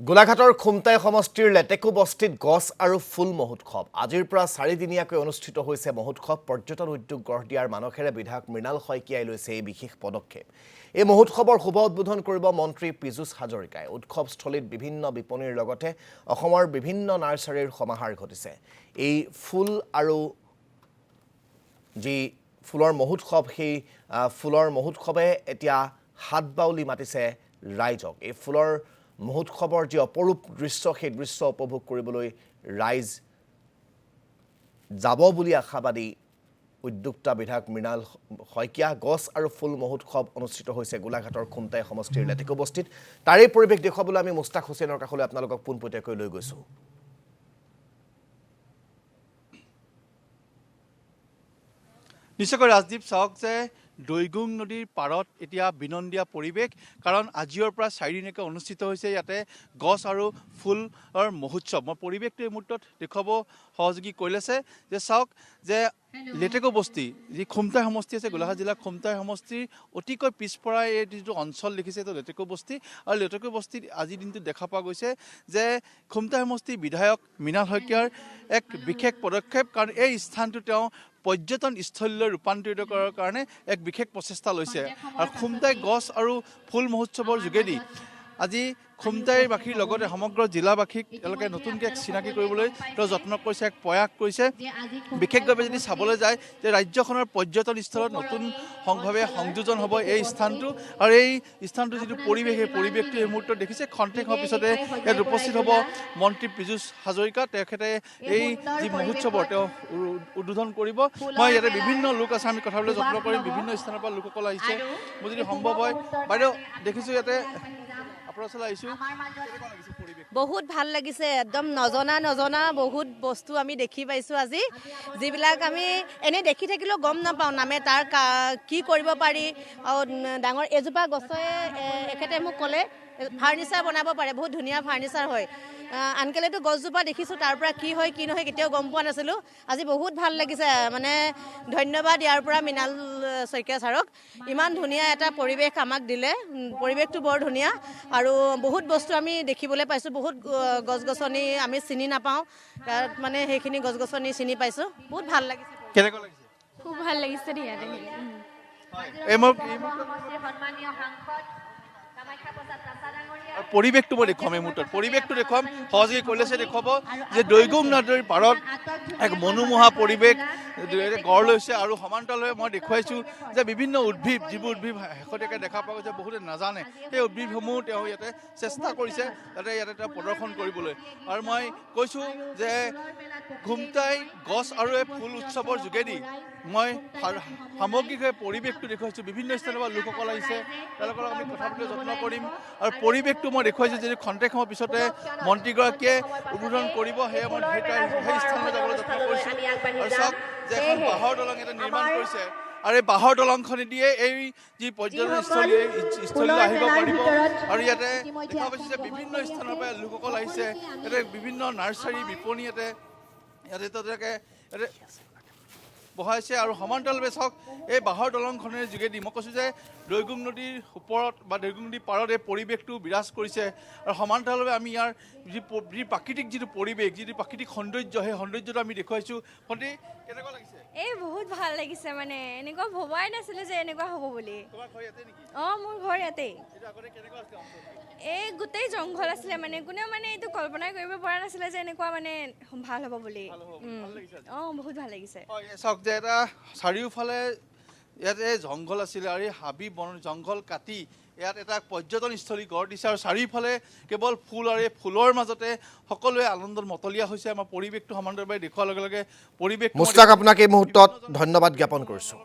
গোলাঘাটৰ খুমটাই সমষ্টিৰ লেটেকু বস্তিত গছ আৰু ফুল মহোৎসৱ আজিৰ পৰা 4 দিনীয়াকৈ অনুষ্ঠিত হৈছে মহোৎসৱ পৰ্যটন উদ্যোগ গঢ় দিয়াৰ মানসেৰে বিধায়ক মৃণাল শইকীয়াই লৈছে এই বিশেষ পদক্ষেপ এই মহোৎসৱৰ শুভ উদ্বোধন কৰিব মন্ত্ৰী পীযুষ হাজৰিকাই উৎসৱস্থলীত বিভিন্ন বিপণীৰ লগতে অসমৰ বিভিন্ন নাৰ্চাৰীৰ সমাহাৰ ঘটিছে এই ফুল আৰু যি ফুলৰ মহোৎসৱ সেই ফুলৰ মহোৎসৱে এতিয়া হাত বাউলি মাতিছে ৰাইজক এই ফুলৰ মহোৎসৱৰ যি অপৰূপ দৃশ্য সেই দৃশ্য উপভোগ কৰিবলৈ ৰাইজ যাব বুলি আশাবাদী উদ্যোক্তা বিধায়ক মৃণাল শইকীয়া গছ আৰু ফুল মহোৎসৱ অনুষ্ঠিত হৈছে গোলাঘাটৰ খুমটাই সমষ্টিৰ লেটেকু বস্তিত তাৰে পৰিৱেশ দেখুৱাবলৈ আমি মুস্তাক হুছেইনৰ কাষলৈ আপোনালোকক পোনপটীয়াকৈ লৈ গৈছো নিশ্চয়কৈ ৰাজদীপ চাওক যে দৈগুং নদীৰ পাৰত এতিয়া বিনন্দীয়া পৰিৱেশ কাৰণ আজিৰ পৰা 4 দিনকৈ অনুষ্ঠিত হৈছে ইয়াতে গছ আৰু ফুলৰ মহোৎসৱ মই পৰিৱেশটো এই মুহূৰ্তত দেখুৱাব সহযোগী কৰিলেছে যে চাওক যে লেটেকু বস্তি যি খুমটাই সমষ্টি আছে গোলাঘাট জিলাৰ খুমটাই সমষ্টিৰ অতিকৈ পিছপৰা এই যিটো অঞ্চল দেখিছে এইটো লেটেকু বস্তি আৰু লেটেকু বস্তিত আজিৰ দিনটোত দেখা পোৱা গৈছে যে খুমটাই সমষ্টিৰ বিধায়ক মৃণাল শইকীয়াৰ এক বিশেষ পদক্ষেপ কাৰণ এই স্থানটো তেওঁ পৰ্যটন স্থলীলৈ ৰূপান্তৰিত কৰাৰ কাৰণে এক বিশেষ প্ৰচেষ্টা লৈছে আৰু খুমটাই গছ আৰু ফুল মহোৎসৱৰ যোগেদি আজি খুমটাইবাসীৰ লগতে সমগ্ৰ জিলাবাসীক তেওঁলোকে নতুনকৈ এক চিনাকি কৰিবলৈ তেওঁ যত্ন কৰিছে এক প্ৰয়াস কৰিছে বিশেষভাৱে যদি চাবলৈ যায় যে ৰাজ্যখনৰ পৰ্যটন স্থলত নতুন সংভাৱে সংযোজন হ'ব এই স্থানটো আৰু এই স্থানটো যিটো পৰিৱেশ এই পৰিৱেশটো এই মুহূৰ্তত দেখিছে খন্তেক হোৱাৰ পিছতে ইয়াত উপস্থিত হ'ব মন্ত্ৰী পীযুষ হাজৰিকা তেখেতে এই যি মহোৎসৱৰ তেওঁ উদ্বোধন কৰিব মই ইয়াতে বিভিন্ন লোক আছে আমি কথা পাতিবলৈ যত্ন কৰিম বিভিন্ন স্থানৰ পৰা লোকসকল আহিছে মোৰ যদি সম্ভৱ হয় বাইদেউ দেখিছোঁ ইয়াতে বহুত ভাল লাগিছে একদম নজনা বহুত বস্তু আমি দেখি পাইছো আজি যিবিলাক আমি এনে দেখি থাকিলেও গম নাপাওঁ নামে তাৰ কি কৰিব পাৰি ডাঙৰ এজোপা গছে এখেতে মোক ক'লে ফাৰ্নিচাৰ বনাব পাৰে বহুত ধুনীয়া ফাৰ্নিচাৰ হয় আনকালেতো গছজোপা দেখিছোঁ তাৰ পৰা কি হয় কি নহয় কেতিয়াও গম পোৱা নাছিলোঁ আজি বহুত ভাল লাগিছে মানে ধন্যবাদ ইয়াৰ পৰা মৃণাল শইকীয়া ছাৰক ইমান ধুনীয়া এটা পৰিৱেশ আমাক দিলে পৰিৱেশটো বৰ ধুনীয়া আৰু বহুত বস্তু আমি দেখিবলৈ পাইছোঁ বহুত গছ গছনি আমি চিনি নাপাওঁ তাত মানে সেইখিনি গছ গছনি চিনি পাইছোঁ বহুত ভাল লাগিছে কেনেকুৱা লাগিছে খুব ভাল লাগিছে দিয়া পৰিৱেশটো মই দেখুৱাম এই মুহূৰ্তত পৰিৱেশটো দেখুৱাম সহযোগী কৰিলেছে দেখুৱাব যে দৈগুং নদীৰ পাৰত এক মনোমোহা পৰিৱেশ গঢ় লৈছে আৰু সমান্তৰালভাৱে মই দেখুৱাইছোঁ যে বিভিন্ন উদ্ভিদ যিবোৰ উদ্ভিদ শেহতীয়াকৈ দেখা পোৱা গৈছে বহুতে নাজানে সেই উদ্ভিদসমূহ তেওঁ ইয়াতে চেষ্টা কৰিছে যাতে ইয়াতে তেওঁ প্ৰদৰ্শন কৰিবলৈ আৰু মই কৈছোঁ যে খুমটাই গছ আৰু এই ফুল উৎসৱৰ যোগেদি মই সামগ্ৰিকভাৱে পৰিৱেশটো দেখুৱাইছোঁ বিভিন্ন স্থানৰ পৰা লোকসকল আহিছে তেওঁলোকৰ আমি কথা পাতিবলৈ যত্ন কৰিম আৰু পৰিৱেশটো মই দেখুৱাইছোঁ যদি খন্তেক সময়ৰ পিছতে মন্ত্ৰীগৰাকীয়ে উদ্বোধন কৰিব সেয়ে মই সেই স্থানলৈ যাবলৈ যত্ন কৰিছোঁ আৰু চাওক যে এখন বাঁহৰ দলং এটা নিৰ্মাণ কৰিছে আৰু এই বাঁহৰ দলংখনেদিয়ে এই যি পৰ্যটনস্থলীলৈ আহিব পাৰিব আৰু ইয়াতে দেখা পাইছোঁ যে বিভিন্ন স্থানৰ পৰা লোকসকল আহিছে ইয়াতে বিভিন্ন নাৰ্চাৰী বিপণী ইয়াতে তেওঁলোকে বহাইছে আৰু সমান্তৰালভাৱে চাওক এই বাঁহৰ দলংখনৰ যোগেদি মই কৈছোঁ যে দৈগুং নদীৰ ওপৰত বা দৈগুং নদীৰ পাৰত এই পৰিৱেশটো বিৰাজ কৰিছে আৰু সমান্তৰালভাৱে আমি ইয়াৰ যি প্ৰাকৃতিক যিটো পৰিৱেশ যিটো প্ৰাকৃতিক সৌন্দৰ্য সেই সৌন্দৰ্যটো আমি দেখুৱাইছোঁ ভণ্টি কেনেকুৱা লাগিছে এই বহুত ভাল লাগিছে মানে এনেকুৱা ভবাই নাছিলে যে এনেকুৱা হ'ব বুলি মোৰ ঘৰ ইয়াতেই এই গোটেই জংঘল আছিলে মানে কোনেও মানে এইটো কল্পনা কৰিব পৰা নাছিলে যে এনেকুৱা মানে ভাল হ'ব বুলি বহুত ভাল লাগিছে চাওক যে এটা চাৰিওফালে ইয়াতে জংঘল আছিলে আৰু এই হাবি বন জংঘল কাটি ইয়াত এটা পৰ্যটনস্থলী গঢ় দিছে আৰু চাৰিওফালে কেৱল ফুল আৰু এই ফুলৰ মাজতে সকলোৱে আনন্দত মতলীয়া হৈছে আমাৰ পৰিৱেশটো সমান্তৰালভাৱে দেখুওৱাৰ লগে লগে পৰিৱেশ মুস্তাক আপোনাক এই মুহূৰ্তত ধন্যবাদ জ্ঞাপন কৰিছোঁ